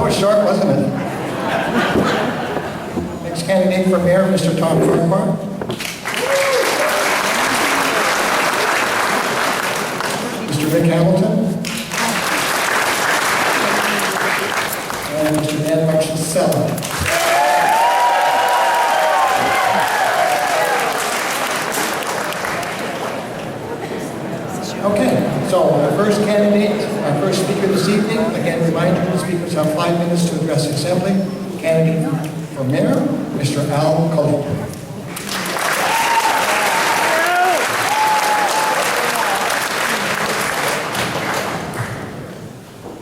was short, wasn't it? Next candidate for mayor, Mr. Tom Farquhar. Mr. Rick Hamilton. And Mr. Dan Marchesella. Okay, so our first candidate, our first speaker this evening, again, reminder, the speakers have 5 minutes to address the assembly. Candidate for mayor, Mr. Al Cullen.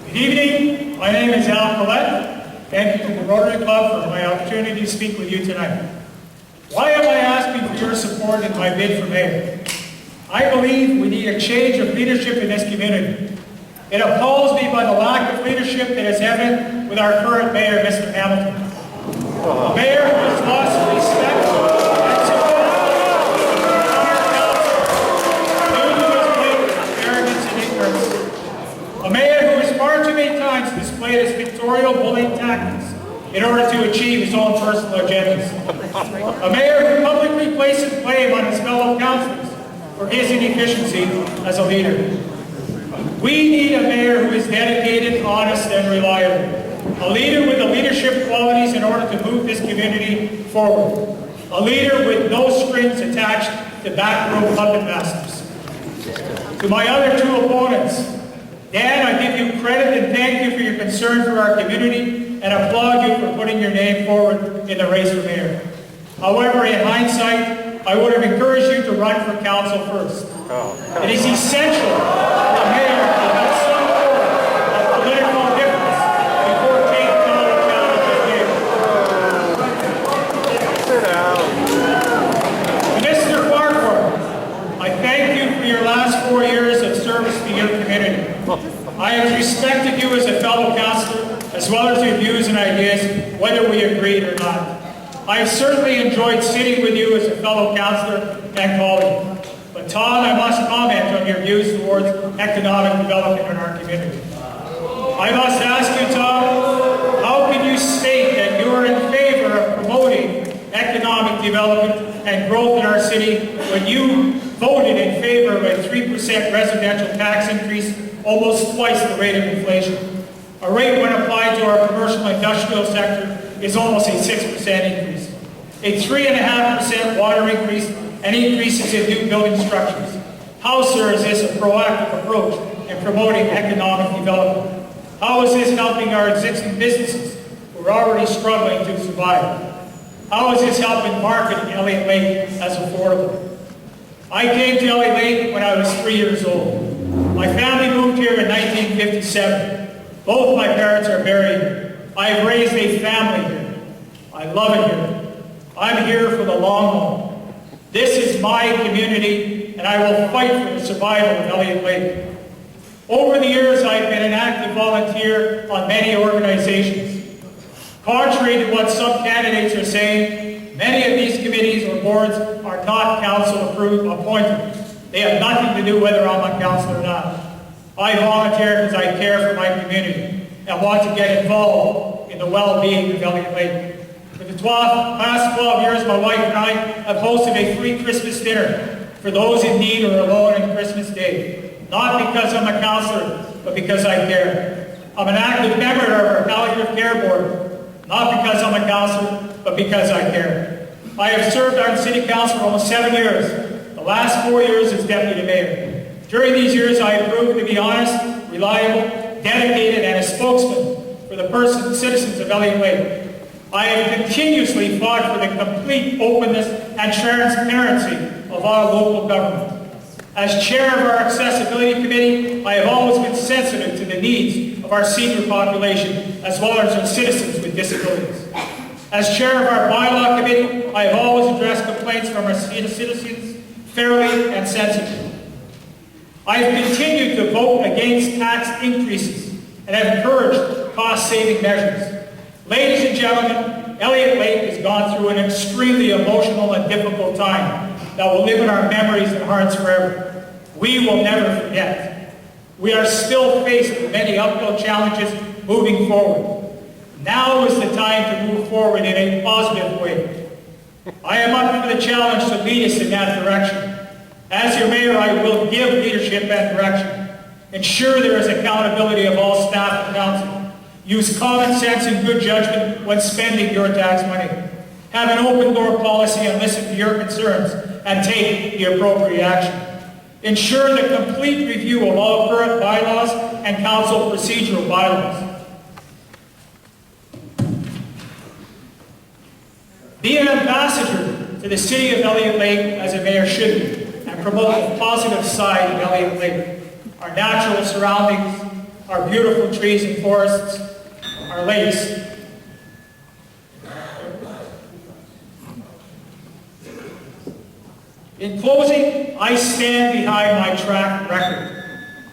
Good evening, my name is Al Collette. Thank you to the Rotary Club for my opportunity to speak with you tonight. Why am I asking for your support in my bid for mayor? I believe we need a change of leadership in this community. It appalls me by the lack of leadership that is evident with our current mayor, Mr. Hamilton. A mayor who has lost respect and support from our council due to his blatant arrogance and ignorance. A mayor who has far too many times displayed his pictorial bullying tactics in order to achieve his own personal agendas. A mayor who publicly places blame on his fellow councillors for his inefficiency as a leader. We need a mayor who is dedicated, honest, and reliable. A leader with the leadership qualities in order to move this community forward. A leader with no strings attached to backroom puppet masters. To my other two opponents, Dan, I give you credit and thank you for your concern for our community and applaud you for putting your name forward in the race for mayor. However, in hindsight, I would have encouraged you to run for council first. It is essential for a mayor to have some sort of political difference before taking on a challenge as mayor. Sit down. Mr. Farquhar, I thank you for your last 4 years of service to your community. I have respected you as a fellow councillor, as well as your views and ideas, whether we agreed or not. I have certainly enjoyed sitting with you as a fellow councillor and colleague. But Tom, I must comment on your views towards economic development in our community. I must ask you, Tom, how can you state that you are in favor of promoting economic development and growth in our city when you voted in favor of a 3% residential tax increase, almost twice the rate of inflation? A rate when applied to our commercial and industrial sector is almost a 6% increase. A 3.5% water increase and increases in new building structures. How, sir, is this a proactive approach in promoting economic development? How is this helping our existing businesses who are already struggling to survive? How is this helping market Elliot Lake as affordable? I came to Elliot Lake when I was 3 years old. My family moved here in 1957. Both my parents are buried here. I have raised a family here. I love it here. I'm here for the long haul. This is my community, and I will fight for the survival of Elliot Lake. Over the years, I've been an active volunteer on many organizations. Contrary to what some candidates are saying, many of these committees or boards are not council appointed. They have nothing to do whether I'm on council or not. I volunteer because I care for my community and want to get involved in the well-being of Elliot Lake. For the past 12 years, my wife and I have hosted a free Christmas dinner for those in need or alone on Christmas Day. Not because I'm a councillor, but because I care. I'm an active member of our palliative care board. Not because I'm a councillor, but because I care. I have served on city council for almost 7 years. The last 4 years as deputy mayor. During these years, I have proven to be honest, reliable, dedicated, and a spokesman for the citizens of Elliot Lake. I have continuously fought for the complete openness and transparency of our local government. As chair of our accessibility committee, I have always been sensitive to the needs of our senior population, as well as our citizens with disabilities. As chair of our bylaw committee, I have always addressed complaints from our citizens fairly and sensibly. I have continued to vote against tax increases and have encouraged cost-saving measures. Ladies and gentlemen, Elliot Lake has gone through an extremely emotional and difficult time that will live in our memories and hearts forever. We will never forget. We are still faced with many uphill challenges moving forward. Now is the time to move forward in a positive way. I am up for the challenge to lead us in that direction. As your mayor, I will give leadership and direction. Ensure there is accountability of all staff and council. Use common sense and good judgment when spending your tax money. Have an open door policy and listen to your concerns and take the appropriate action. Ensure the complete review of all current bylaws and council procedural bylaws. Be an ambassador to the city of Elliot Lake as a mayor should be, and promote the positive side of Elliot Lake. Our natural surroundings, our beautiful trees and forests, our lakes. In closing, I stand behind my track record.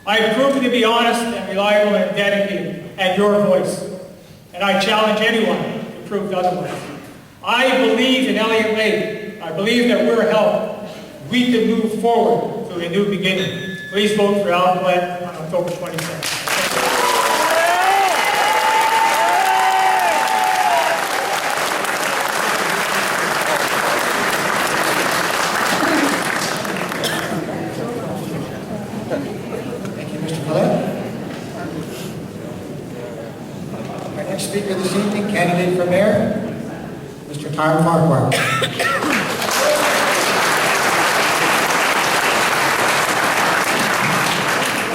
I have proven to be honest and reliable and dedicated, and your voice. And I challenge anyone to prove otherwise. I believe in Elliot Lake. I believe that we're helped. We can move forward to a new beginning. Please vote for Elliot on October 27th. Thank you, Mr. Collette. Our next speaker this evening, candidate for mayor, Mr. Tom Farquhar.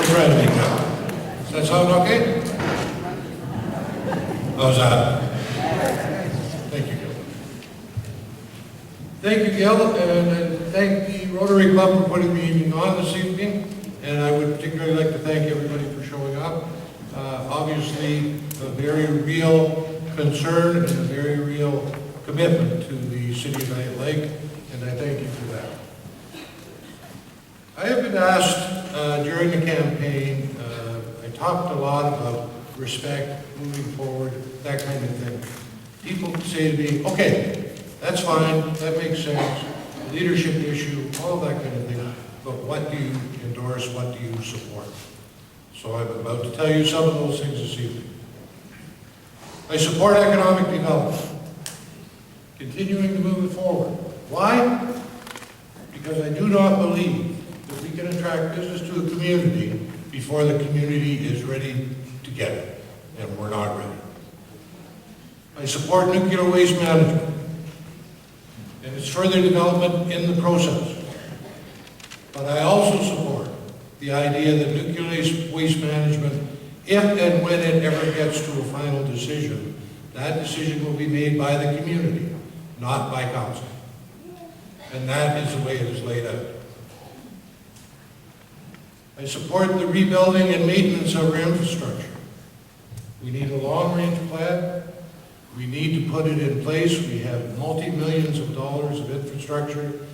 Trying to make that. Does that sound okay? How's that? Thank you, Gil. Thank you, Gil, and thank the Rotary Club for putting the evening on this evening. And I would particularly like to thank everybody for showing up. Obviously, a very real concern and a very real commitment to the city of Elliot Lake, and I thank you for that. I have been asked during the campaign, I talked a lot about respect, moving forward, that kind of thing. People say to me, okay, that's fine, that makes sense, leadership issue, all that kind of thing, but what do you endorse, what do you support? So I'm about to tell you some of those things this evening. I support economic development, continuing to move it forward. Why? Because I do not believe that we can attract business to a community before the community is ready to get it, and we're not ready. I support nuclear waste management and its further development in the process. But I also support the idea that nuclear waste management, if and when it ever gets to a final decision, that decision will be made by the community, not by council. And that is the way it is laid out. I support the rebuilding and maintenance of our infrastructure. We need a long-range plan. We need to put it in place. We have multi-millions of dollars of infrastructure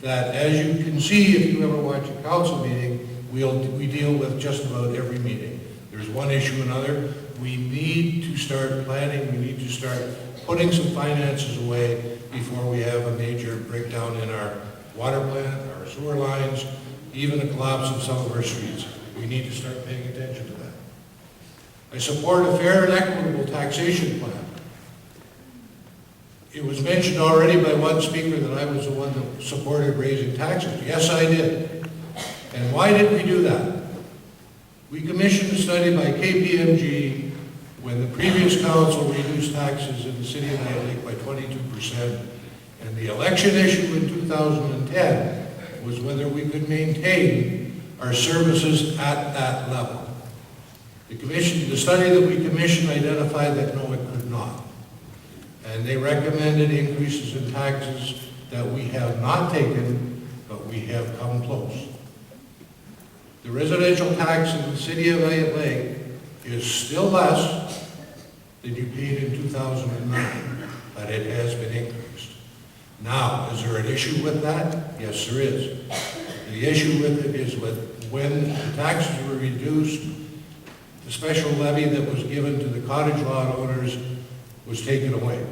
that, as you can see if you ever watch a council meeting, we deal with just about every meeting. There's one issue or another. We need to start planning. We need to start putting some finances away before we have a major breakdown in our water plant, our sewer lines, even a collapse of some of our streets. We need to start paying attention to that. I support a fair and equitable taxation plan. It was mentioned already by one speaker that I was the one that supported raising taxes. Yes, I did. And why did we do that? We commissioned a study by KPMG when the previous council reduced taxes in the city of Elliot Lake by 22%, and the election issue in 2010 was whether we could maintain our services at that level. The study that we commissioned identified that no, it could not. And they recommended increases in taxes that we have not taken, but we have come close. The residential tax in the city of Elliot Lake is still less than you paid in 2009, but it has been increased. Now, is there an issue with that? Yes, there is. The issue with it is when the taxes were reduced, the special levy that was given to the cottage lot owners was taken away.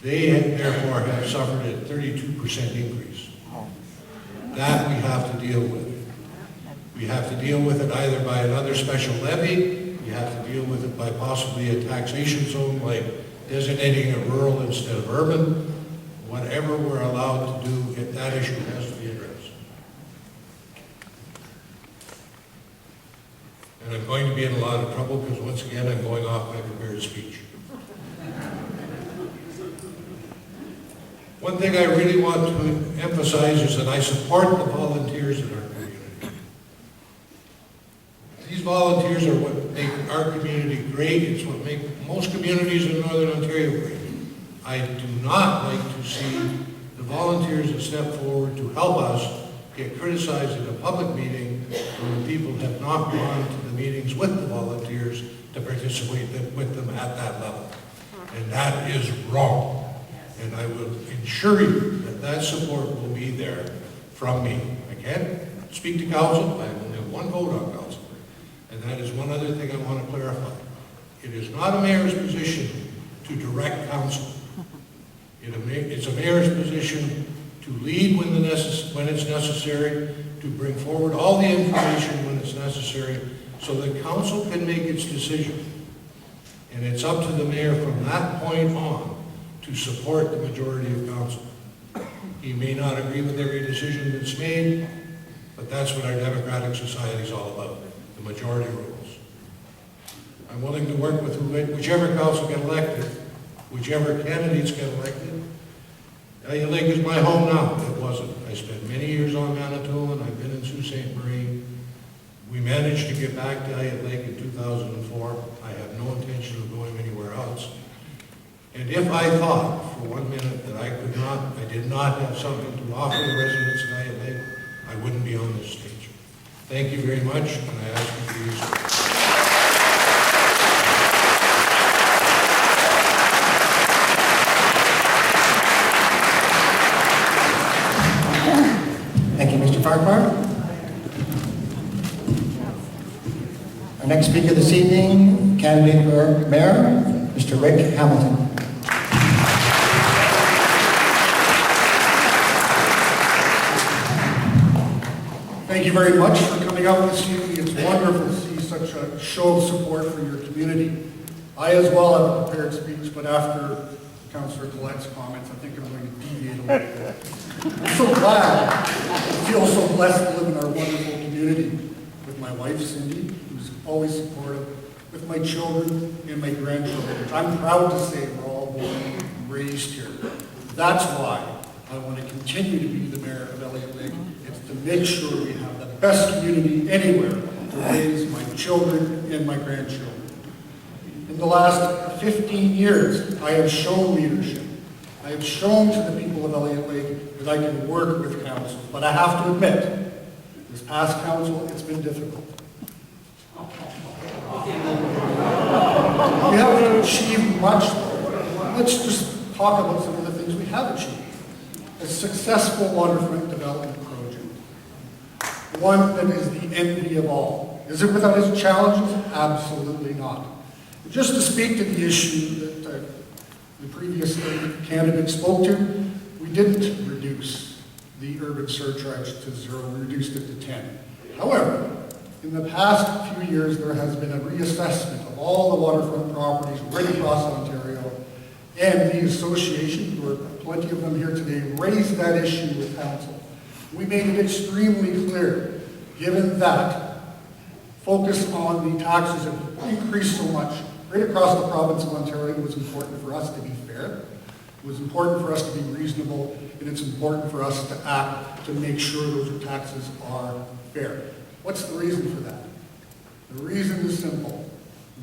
They therefore have suffered a 32% increase. That we have to deal with. We have to deal with it either by another special levy You have to deal with it by possibly a taxation zone, like designating it rural instead of urban. Whatever we're allowed to do, if that issue has to be addressed. And I'm going to be in a lot of trouble because once again, I'm going off my prepared speech. One thing I really want to emphasize is that I support the volunteers in our community. These volunteers are what make our community great. It's what makes most communities in Northern Ontario great. I do not like to see the volunteers that step forward to help us get criticized in a public meeting when the people have not gone to the meetings with the volunteers to participate with them at that level. And that is wrong. And I will ensure you that that support will be there from me. I can't speak to council. I only have one vote on council. And that is one other thing I want to clarify. It is not a mayor's position to direct council. It's a mayor's position to lead when it's necessary, to bring forward all the information when it's necessary, so that council can make its decision. And it's up to the mayor from that point on to support the majority of council. He may not agree with every decision that's made, but that's what our democratic society is all about, the majority rules. I'm willing to work with whichever council get elected, whichever candidates get elected. Elliot Lake is my home now. It wasn't. I spent many years on Manitoulin. I've been in Sault Ste. Marie. We managed to get back to Elliot Lake in 2004. I have no intention of going anywhere else. And if I thought for 1 minute that I did not have something to offer the residents of Elliot Lake, I wouldn't be on this stage. Thank you very much, and I ask you to use Thank you, Mr. Farquhar. Our next speaker this evening, candidate for mayor, Mr. Rick Hamilton. Thank you very much for coming out this evening. It's wonderful to see such a show of support for your community. I as well have a prepared speech, but after Councillor Collette's comments, I think I'm going to deviate a little bit. I'm so glad. I feel so blessed to live in our wonderful community with my wife, Cindy, who's always supportive, with my children and my grandchildren, which I'm proud to say we're all born and raised here. That's why I want to continue to be the mayor of Elliot Lake. It's to make sure we have the best community anywhere to raise my children and my grandchildren. In the last 15 years, I have shown leadership. I have shown to the people of Elliot Lake that I can work with council. But I have to admit, this past council, it's been difficult. We haven't achieved much. Let's just talk about some of the things we have achieved. A successful waterfront development project. One that is the envy of all. Is it without its challenges? Absolutely not. Just to speak to the issue that the previous candidate spoke to, we didn't reduce the urban surcharge to 0, we reduced it to 10. However, in the past few years, there has been a reassessment of all the waterfront properties right across Ontario, and the association, there are plenty of them here today, raised that issue with council. We made it extremely clear, given that focus on the taxes have increased so much right across the province of Ontario, it was important for us to be fair, it was important for us to be reasonable, and it's important for us to act to make sure those taxes are fair. What's the reason for that? The reason is simple.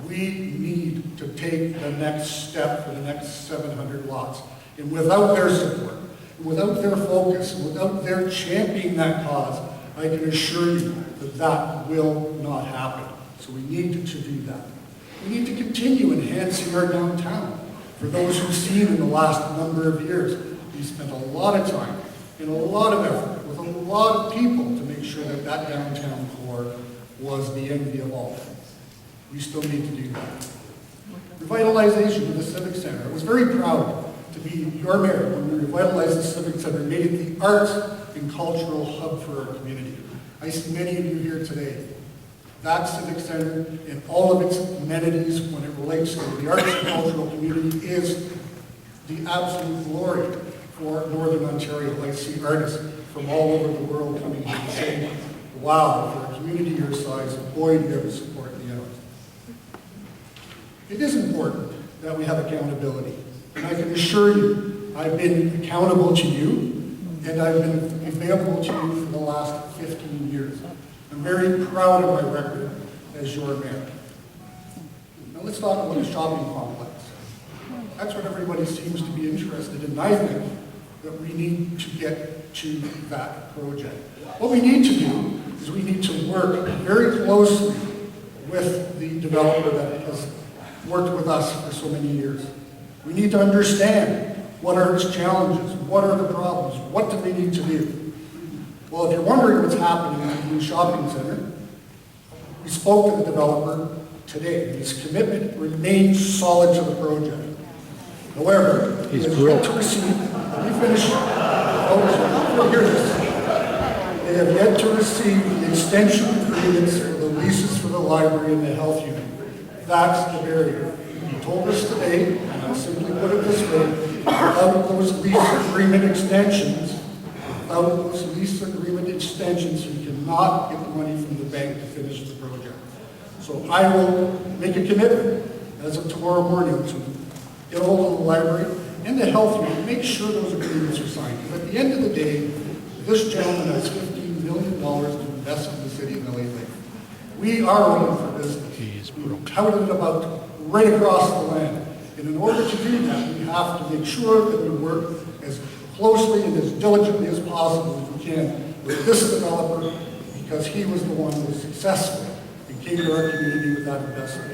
We need to take the next step for the next 700 lots. And without their support, and without their focus, and without their championing that cause, I can assure you that that will not happen. So we need to do that. We need to continue enhancing our downtown. For those who've seen in the last number of years, we spent a lot of time and a lot of effort with a lot of people to make sure that that downtown core was the envy of all. We still need to do that. Revitalization of the Civic Center. I was very proud to be your mayor when we revitalized the Civic Center, made it the arts and cultural hub for our community. I see many of you here today. That Civic Center and all of its amenities when it relates to the arts and cultural community is the absolute glory for Northern Ontario. I see artists from all over the world coming here and saying, wow, for a community your size, boy, do you ever support the arts. It is important that we have accountability. And I can assure you, I've been accountable to you, and I've been available to you for the last 15 years. I'm very proud of my record as your mayor. Now let's talk about the shopping complex. That's what everybody seems to be interested in. I think that we need to get to that project. What we need to do is we need to work very closely with the developer that has worked with us for so many years. We need to understand what are its challenges, what are the problems, what do we need to do. Well, if you're wondering what's happening at the new shopping center, we spoke to the developer today. His commitment remains solid to the project. However, he has yet to receive, let me finish, hear this. They have yet to receive the extension agreements or the leases for the library and the health unit. That's the barrier. He told us today, and I'll simply put it this way, without those lease agreement extensions, we cannot get the money from the bank to finish the project. So I will make a commitment as of tomorrow morning to get hold of the library and the health unit, make sure those agreements are signed. Because at the end of the day, this gentleman has $15 million to invest in the city of Elliot Lake. We are open for business. We've touted it about right across the land. And in order to do that, we have to make sure that we work as closely and as diligently as possible as we can with this developer, because he was the one who was successful and came to our community with that investment.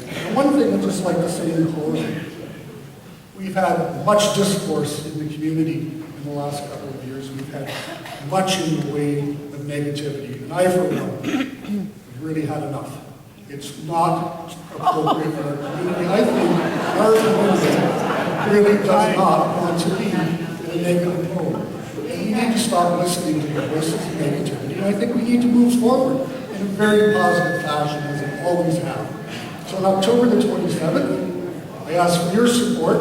And one thing I'd just like to say in closing, we've had much discourse in the community in the last couple of years. We've had much in the way of negativity, and I, for one, have really had enough. It's not appropriate for our community. I think our community really does not want to be in a negative mode. And we need to stop listening to the voices of negativity. And I think we need to move forward in a very positive fashion, as it always has. So on October the 27th, I ask for your support.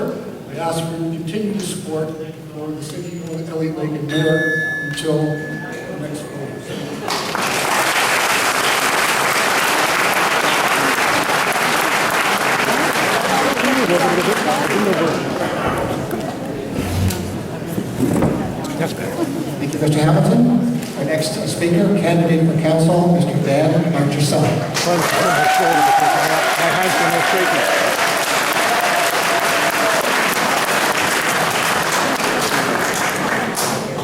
I ask for your continued support for the city of Elliot Lake and Mayor until the next vote. Thank you, Mr. Hamilton. Our next speaker, candidate for council, Mr. Dan Marchessault. My hands are not shaking.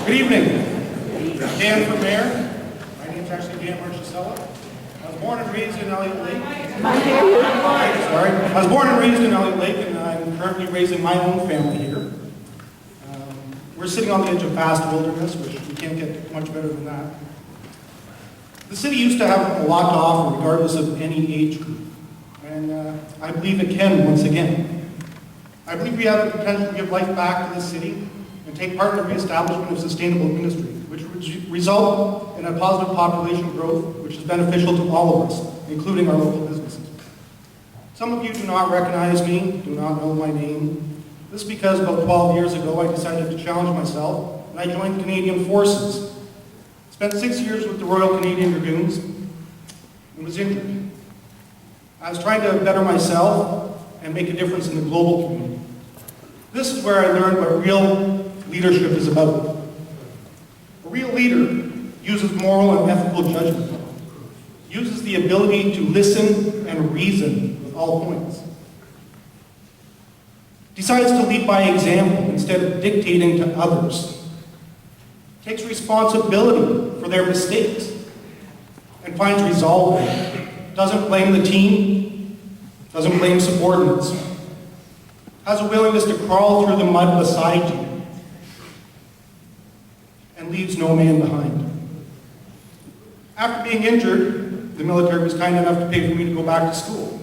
Good evening. Dan for mayor. My name's actually Dan Marchessault. I was born and raised in Elliot Lake. I was born and raised in Elliot Lake, and I'm currently raising my own family here. We're sitting on the edge of vast wilderness, which we can't get much better than that. The city used to have a lot to offer, regardless of any age group. And I believe it can once again. I believe we have the potential to give life back to the city and take part in the reestablishment of sustainable industry, which would result in a positive population growth, which is beneficial to all of us, including our local businesses. Some of you do not recognize me, do not know my name. This is because about 12 years ago, I decided to challenge myself, and I joined the Canadian Forces. Spent 6 years with the Royal Canadian Dragoons, and was injured. I was trying to better myself and make a difference in the global community. This is where I learned what real leadership is about. A real leader uses moral and ethical judgment, uses the ability to listen and reason with all points, decides to lead by example instead of dictating to others, takes responsibility for their mistakes, and finds resolve in it, doesn't blame the team, doesn't blame subordinates, has a willingness to crawl through the mud beside you, and leaves no man behind. After being injured, the military was kind enough to pay for me to go back to school.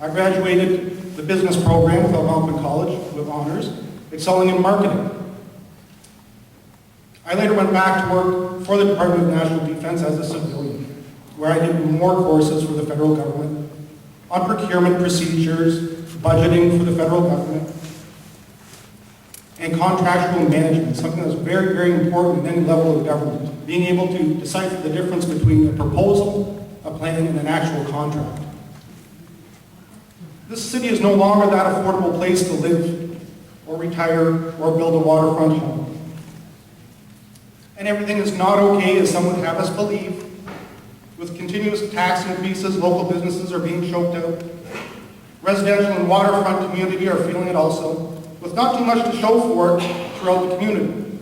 I graduated the business program with Algonquin College with honors, excelling in marketing. I later went back to work for the Department of National Defense as a civilian. where I did more courses for the federal government, on procurement procedures, budgeting for the federal government, and contractual management, something that's very, very important at any level of government, being able to decipher the difference between a proposal, a plan, and an actual contract. This city is no longer that affordable place to live or retire or build a waterfront home. And everything is not okay, as some would have us believe. With continuous tax increases, local businesses are being choked out. Residential and waterfront community are feeling it also, with not too much to show for it throughout the community.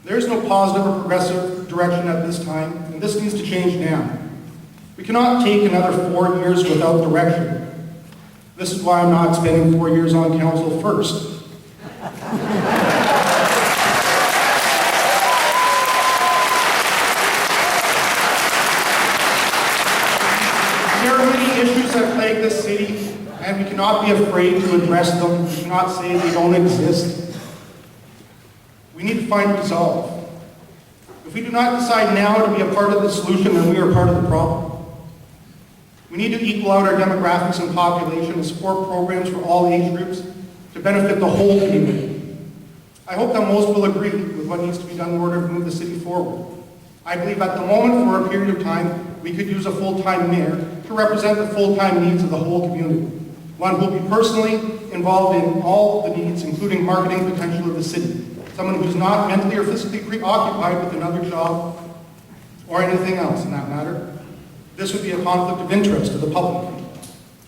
There is no positive or progressive direction at this time, and this needs to change now. We cannot take another 4 years without direction. This is why I'm not spending 4 years on council first. There are many issues that plague this city, and we cannot be afraid to address them. We cannot say they don't exist. We need to find resolve. If we do not decide now to be a part of the solution, then we are part of the problem. We need to equal out our demographics and population and support programs for all age groups to benefit the whole community. I hope that most will agree with what needs to be done in order to move the city forward. I believe at the moment, for a period of time, we could use a full-time mayor to represent the full-time needs of the whole community. One who will be personally involved in all the needs, including marketing potential of the city. Someone who's not mentally or physically preoccupied with another job or anything else in that matter. This would be a conflict of interest to the public.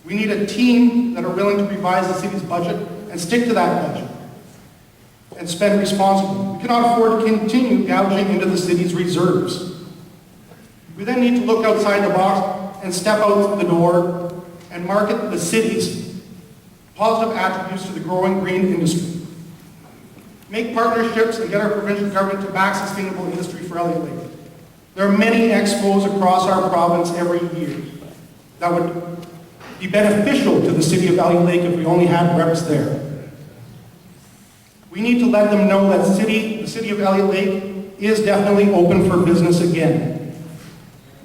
We need a team that are willing to revise the city's budget and stick to that budget and spend responsibly. We cannot afford to continue gouging into the city's reserves. We then need to look outside the box and step out the door and market the city's positive attributes to the growing green industry. Make partnerships and get our provincial government to back sustainable industry for Elliot Lake. There are many expos across our province every year that would be beneficial to the city of Elliot Lake if we only had reps there. We need to let them know that the city of Elliot Lake is definitely open for business again.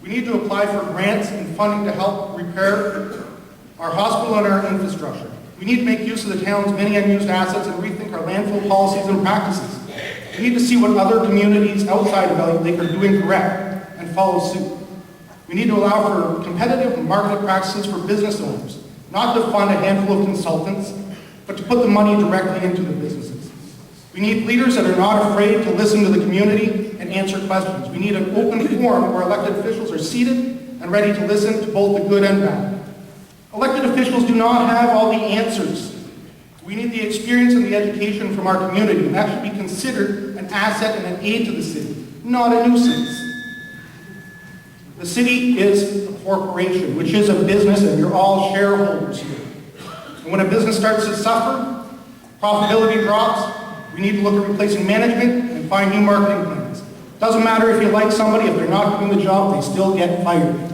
We need to apply for grants and funding to help repair our hospital and our infrastructure. We need to make use of the town's many unused assets and rethink our landfill policies and practices. We need to see what other communities outside of Elliot Lake are doing correct and follow suit. We need to allow for competitive market practices for business owners, not to fund a handful of consultants, but to put the money directly into the businesses. We need leaders that are not afraid to listen to the community and answer questions. We need an open forum where elected officials are seated and ready to listen to both the good and bad. Elected officials do not have all the answers. We need the experience and the education from our community, and that should be considered an asset and an aid to the city, not a nuisance. The city is a corporation, which is a business, and you're all shareholders here. And when a business starts to suffer, profitability drops, we need to look at replacing management and find new marketing plans. Doesn't matter if you like somebody, if they're not doing the job, they still get fired.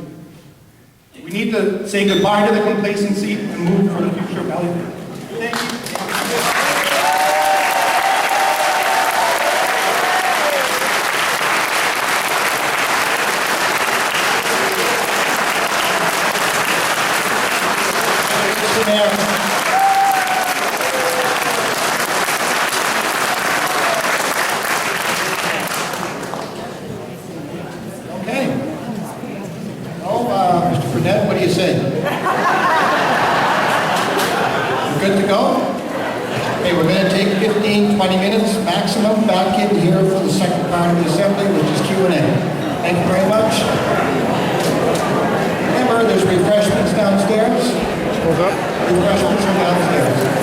We need to say goodbye to the complacency and move for the future of Elliot. Thank you. Okay. Well, Mr. Burnett, what do you say? We're good to go? Okay, we're going to take 15, 20 minutes maximum back in here for the second part of the assembly, which is Q&A. Thank you very much. Remember, there's refreshments downstairs. Hold up. Refreshments are downstairs.